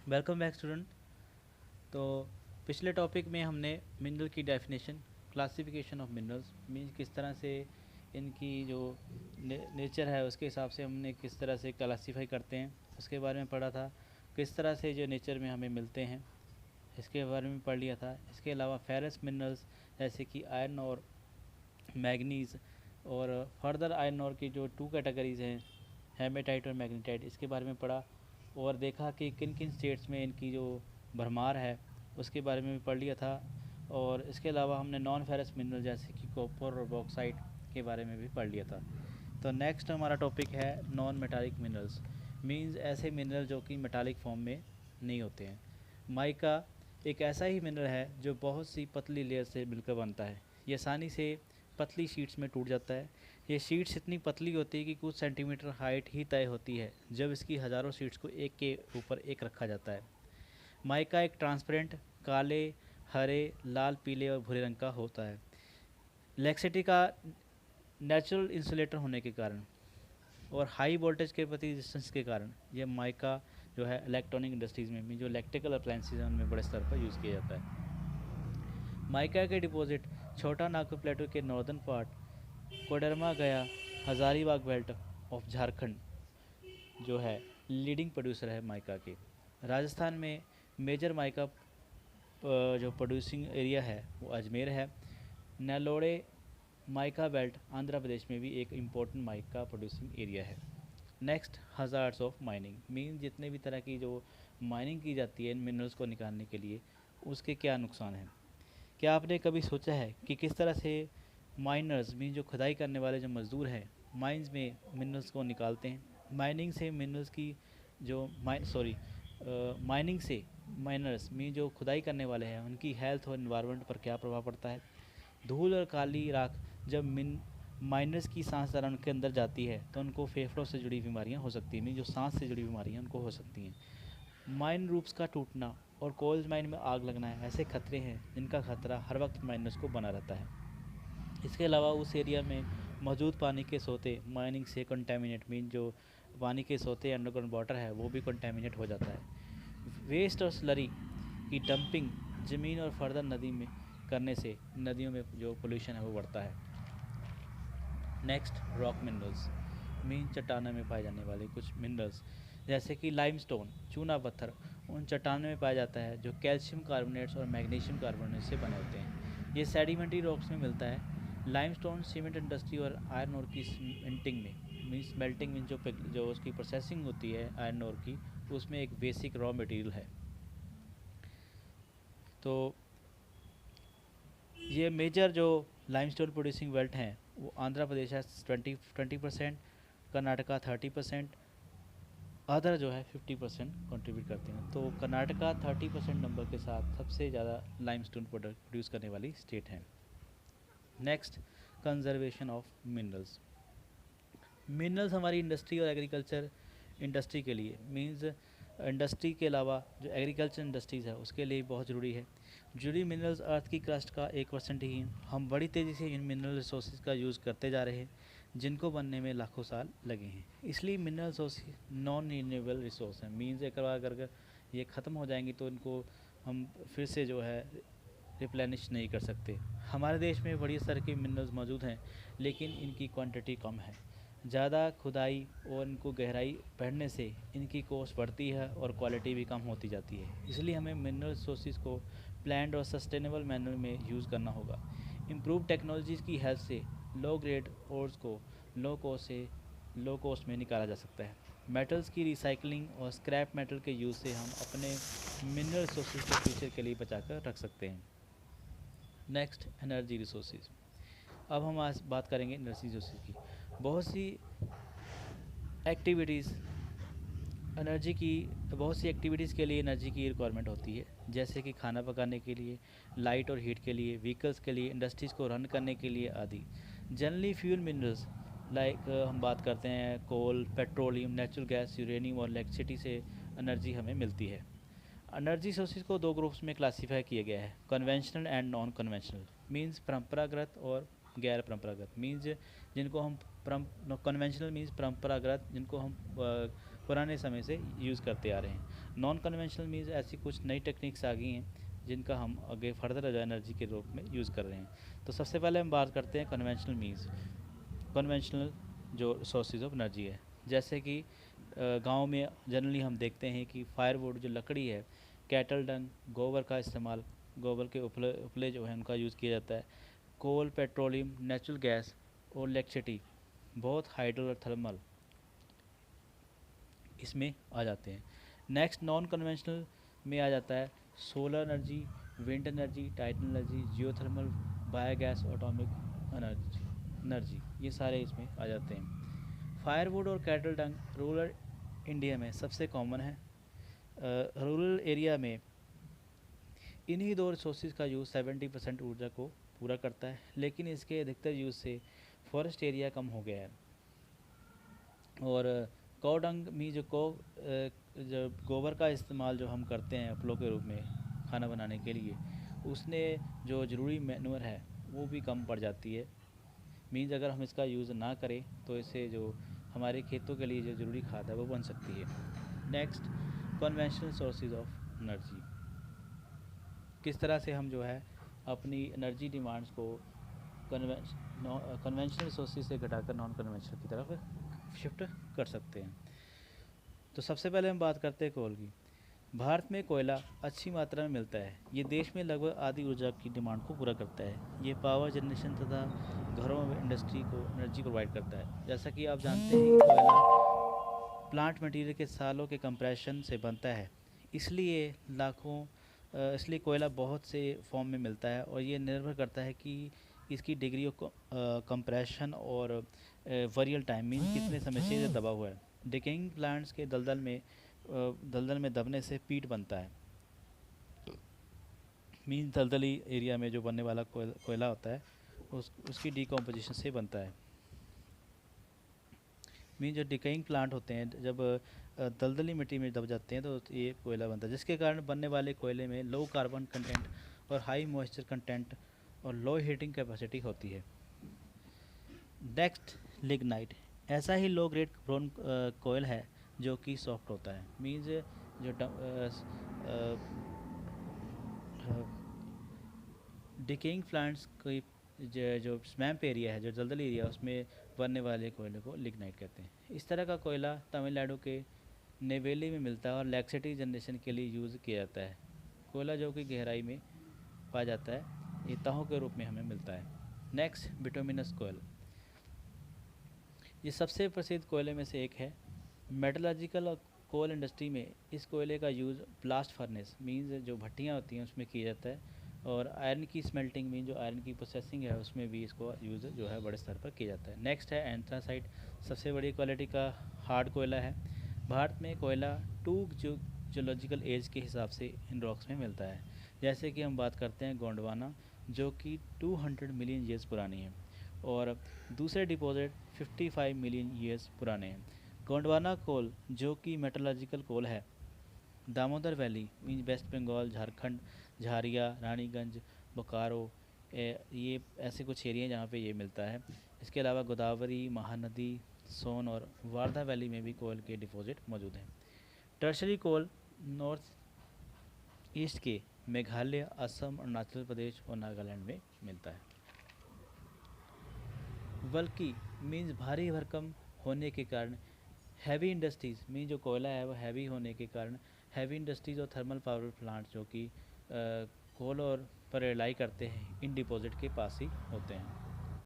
Welcome back student. तो पिछले topic में हमने मिनरल की definition, classification of minerals means किस तरह से इनकी जो नेचर है उसके हिसाब से हमने किस तरह से क्लासीफाई करते हैं उसके बारे में पढ़ा था। किस तरह से जो नेचर में हमें मिलते हैं इसके बारे में पढ़ लिया था। इसके अलावा फेरस मिनरल्स जैसे कि आयरन और मैग्नीज़, और फर्दर आयरन और की जो टू कैटेगरीज़ हैं, हेमेटाइट और मैग्नीटाइट, इसके बारे में पढ़ा और देखा कि किन किन स्टेट्स में इनकी जो भरमार है उसके बारे में भी पढ़ लिया था। और इसके अलावा हमने नॉन फेरस मिनरल जैसे कि कॉपर और बॉक्साइट के बारे में भी पढ़ लिया था। तो नेक्स्ट हमारा टॉपिक है नॉन मेटालिक मिनरल्स, मींस ऐसे मिनरल जो कि मेटालिक फॉर्म में नहीं होते हैं। माइका एक ऐसा ही मिनरल है जो बहुत सी पतली लेयर से मिलकर बनता है। ये आसानी से पतली शीट्स में टूट जाता है। ये शीट्स इतनी पतली होती है कि कुछ सेंटीमीटर हाइट ही तय होती है जब इसकी हज़ारों शीट्स को एक के ऊपर एक रखा जाता है। माइका एक ट्रांसपेरेंट काले, हरे, लाल, पीले और भूरे रंग का होता है। लेक्सिटी का नेचुरल इंसुलेटर होने के कारण और हाई वोल्टेज के प्रति रेजिस्टेंस के कारण ये माइका जो है इलेक्ट्रॉनिक इंडस्ट्रीज़ में जो इलेक्ट्रिकल अप्लायंसेज हैं उनमें बड़े स्तर पर यूज़ किया जाता है। माइका के डिपॉजिट छोटा नागपुर प्लेटो के नॉर्दर्न पार्ट, कोडरमा गया, हजारीबाग बेल्ट ऑफ झारखंड जो है लीडिंग प्रोड्यूसर है माइका के। राजस्थान में मेजर माइका जो प्रोड्यूसिंग एरिया है वो अजमेर है। नेलोड़े माइका बेल्ट आंध्र प्रदेश में भी एक इम्पोर्टेंट माइका प्रोड्यूसिंग एरिया है। Next, hazards of mining mean जितने भी तरह की जो माइनिंग की जाती है इन मिनरल्स को निकालने के लिए उसके क्या नुकसान हैं। क्या आपने कभी सोचा है कि किस तरह से माइनर्स मीन जो खुदाई करने वाले जो मज़दूर हैं माइंस में मिनरल्स को निकालते हैं। माइनिंग से मिनरल्स की जो माइनिंग से माइनर्स मीन जो खुदाई करने वाले हैं उनकी हेल्थ और इन्वायरमेंट पर क्या प्रभाव पड़ता है। धूल और काली राख जब माइनर्स की सांस दौरान उनके अंदर जाती है तो उनको फेफड़ों से जुड़ी बीमारियां हो सकती हैं, मीन जो सांस से जुड़ी बीमारियां उनको हो सकती हैं। माइन रूप्स का टूटना और कोल्ड माइन में आग लगना है ऐसे खतरे हैं जिनका खतरा हर वक्त माइनर्स को बना रहता है। इसके अलावा उस एरिया में मौजूद पानी के सोते माइनिंग से कंटेमिनेट मीन जो पानी के सोते अंडरग्राउंड वाटर है वो भी कंटेमिनेट हो जाता है। वेस्ट और स्लरी की डंपिंग ज़मीन और फर्दर नदी में करने से नदियों में जो पोल्यूशन है वो बढ़ता है। नेक्स्ट, रॉक मिनरल्स मीन चट्टानों में पाए जाने वाले कुछ मिनरल्स जैसे कि लाइमस्टोन चूना पत्थर उन चट्टानों में पाया जाता है जो कैल्शियम कार्बोनेट्स और मैग्नीशियम कार्बोनेट से बने होते हैं। ये सेडिमेंट्री रॉक्स में मिलता है। लाइमस्टोन सीमेंट इंडस्ट्री और आयरन ओर की स्मेल्टिंग में मीन्स मेल्टिंग में जो उसकी प्रोसेसिंग होती है आयरन ओर की उसमें एक बेसिक रॉ मटेरियल है। तो ये मेजर जो लाइमस्टोन प्रोड्यूसिंग बेल्ट हैं वो आंध्र प्रदेश है 20%, कर्नाटका 30%, अदर जो है 50% कंट्रीब्यूट करते हैं। तो कर्नाटका 30% नंबर के साथ सबसे ज़्यादा लाइमस्टोन प्रोड्यूस करने वाली स्टेट है। Next, conservation of minerals. Minerals हमारी इंडस्ट्री और एग्रीकल्चर इंडस्ट्री के लिए मीन्स इंडस्ट्री के अलावा जो एग्रीकल्चर इंडस्ट्रीज़ है उसके लिए बहुत ज़रूरी है। जुड़ी मिनरल्स अर्थ की क्रस्ट का 1% ही हैं। हम बड़ी तेज़ी से इन मिनरल रिसोर्सेज का यूज़ करते जा रहे हैं जिनको बनने में लाखों साल लगे हैं। इसलिए mineral resource non renewable resource हैं, मीन्स एक बार अगर ये ख़त्म हो जाएंगी तो इनको हम फिर से जो है रिप्लेनिश नहीं कर सकते। हमारे देश में बड़ी स्तर के मिनरल्स मौजूद हैं लेकिन इनकी क्वांटिटी कम है। ज़्यादा खुदाई और इनको गहराई बढ़ने से इनकी कॉस्ट बढ़ती है और क्वालिटी भी कम होती जाती है। इसलिए हमें मिनरल रिसोर्सेज को प्लान्ड और सस्टेनेबल मैनर में यूज़ करना होगा। इम्प्रूव टेक्नोलॉजीज़ की हेल्प से लो ग्रेड ओर्स को लो कॉस्ट में निकाला जा सकता है। मेटल्स की रिसाइकलिंग और स्क्रैप मेटल के यूज़ से हम अपने मिनरल रिसोर्सेज को फ्यूचर के लिए बचा कर रख सकते हैं। Next, energy resources. अब हम आज बात करेंगे एनर्जी रिसोर्सेज की। बहुत सी एक्टिविटीज़ एनर्जी की बहुत सी एक्टिविटीज़ के लिए एनर्जी की रिक्वायरमेंट होती है, जैसे कि खाना पकाने के लिए, लाइट और हीट के लिए, व्हीकल्स के लिए, इंडस्ट्रीज़ को रन करने के लिए आदि। जनरली फ्यूल मिनरल्स लाइक हम बात करते हैं कोल, पेट्रोलियम, नेचुरल गैस, यूरेनियम और इलेक्ट्रिसिटी से एनर्जी हमें मिलती है। एनर्जी सोर्सेज को दो ग्रुप्स में क्लासीफाई किया गया है, conventional and non conventional means परंपरागत और गैर परंपरागत मींस जिनको हम कन्वेंशनल मींस परंपरागत जिनको हम पुराने समय से यूज़ करते आ रहे हैं। नॉन कन्वेंशनल मीन्स ऐसी कुछ नई टेक्निक्स आ गई हैं जिनका हम आगे फर्दर जो एनर्जी के रूप में यूज़ कर रहे हैं। तो सबसे पहले हम बात करते हैं कन्वेंशनल मीन्स, कन्वेंशनल जो सोर्सेज ऑफ एनर्जी है। जैसे कि गांव में जनरली हम देखते हैं कि फायरवुड जो लकड़ी है, कैटल डंग, गोबर का इस्तेमाल, गोबर के उपले उपले जो है उनका यूज़ किया जाता है। कोल, पेट्रोलियम, नेचुरल गैस और इलेक्ट्रिसिटी, बहुत हाइड्रो और थर्मल इसमें आ जाते हैं। नेक्स्ट नॉन कन्वेंशनल में आ जाता है solar energy, wind energy, tidal energy, geothermal, biogas, atomic energy, ये सारे इसमें आ जाते हैं। फायरवुड और कैटल डंग रूरल इंडिया में सबसे कॉमन है। रूरल एरिया में इन्हीं दो रिसोर्सेज का यूज़ 70% ऊर्जा को पूरा करता है, लेकिन इसके अधिकतर यूज़ से फॉरेस्ट एरिया कम हो गया है। और कोडंग में जो गोबर का इस्तेमाल जो हम करते हैं उपलों के रूप में खाना बनाने के लिए, उसने जो ज़रूरी मैन्योर है वो भी कम पड़ जाती है। मीन्स अगर हम इसका यूज़ ना करें तो इससे जो हमारे खेतों के लिए जो ज़रूरी खाद है वो बन सकती है। Next, conventional sources of energy, किस तरह से हम जो है अपनी एनर्जी डिमांड्स को कन्वेंशनल सोर्सेज से घटाकर नॉन कन्वेंशनल की तरफ शिफ्ट कर सकते हैं। तो सबसे पहले हम बात करते हैं कोल की। भारत में कोयला अच्छी मात्रा में मिलता है। ये देश में लगभग आधी ऊर्जा की डिमांड को पूरा करता है। ये पावर जनरेशन तथा घरों में इंडस्ट्री को एनर्जी प्रोवाइड करता है। जैसा कि आप जानते हैं कि कोयला प्लांट मटेरियल के सालों के कंप्रेशन से बनता है, इसलिए इसलिए कोयला बहुत से फॉर्म में मिलता है और ये निर्भर करता है कि इसकी डिग्री ऑफ कंप्रेशन और वरियल टाइम मीन कितने समय से ये दबा हुआ है। डिकेइंग प्लांट्स के दलदल में दबने से पीट बनता है। मीन दलदली एरिया में जो बनने वाला कोयला होता है उसकी डिकम्पोजिशन से बनता है। मीन जो डिकेइंग प्लांट होते हैं जब दलदली मिट्टी में दब जाते हैं तो ये कोयला बनता है, जिसके कारण बनने वाले कोयले में लो कार्बन कंटेंट और हाई मॉइस्चर कंटेंट और लो हीटिंग कैपेसिटी होती है। नेक्स्ट, लिग्नाइट, ऐसा ही लो ग्रेड ब्रोन कोयल है जो कि सॉफ्ट होता है। मीन्स जो डिकेइंग प्लांट्स की जो स्वैम्प एरिया है, जो दलदल एरिया, उसमें बनने वाले कोयले को लिग्नाइट कहते हैं। इस तरह का कोयला तमिलनाडु के नेवेली में मिलता है और इलेक्ट्रिसिटी जनरेशन के लिए यूज़ किया जाता है। कोयला जो कि गहराई में पाया जाता है, ये तहों के रूप में हमें मिलता है। नेक्स्ट, बिटुमिनस कोयल, ये सबसे प्रसिद्ध कोयले में से एक है। मेटलर्जिकल और कोल इंडस्ट्री में इस कोयले का यूज़ ब्लास्ट फर्नेस मीन्स जो भट्टियाँ होती हैं उसमें किया जाता है, और आयरन की स्मेल्टिंग मीन जो आयरन की प्रोसेसिंग है उसमें भी इसको यूज़ जो है बड़े स्तर पर किया जाता है। नेक्स्ट है एंथ्रासाइट, सबसे बड़ी क्वालिटी का हार्ड कोयला है। भारत में कोयला 2 जियोलॉजिकल एज के हिसाब से इन रॉक्स में मिलता है। जैसे कि हम बात करते हैं गोंडवाना जो कि 200 मिलियन ईयर्स पुरानी है, और दूसरे डिपॉजिट 55 मिलियन ईयर्स पुराने हैं। गोंडवाना कोल जो कि मेटलर्जिकल कोल है, Damodar valley mean west Bengal, Jharkhand, Jharia, Raniganj, Bokaro, ये ऐसे कुछ एरिया जहाँ पे ये मिलता है। इसके अलावा गोदावरी, महानदी, सोन और वारधा वैली में भी कोयल के डिपॉजिट मौजूद हैं। टर्शरी कोल नॉर्थ ईस्ट के मेघालय, असम, अरुणाचल प्रदेश और नागालैंड में मिलता है। बल्कि मीन्स भारी भरकम होने के कारण हैवी इंडस्ट्रीज़ मीन जो कोयला है वो हैवी होने के कारण हैवी इंडस्ट्रीज़ और थर्मल पावर प्लांट जो कि कोल और पर रिलाई करते हैं इन डिपॉजिट के पास ही होते हैं।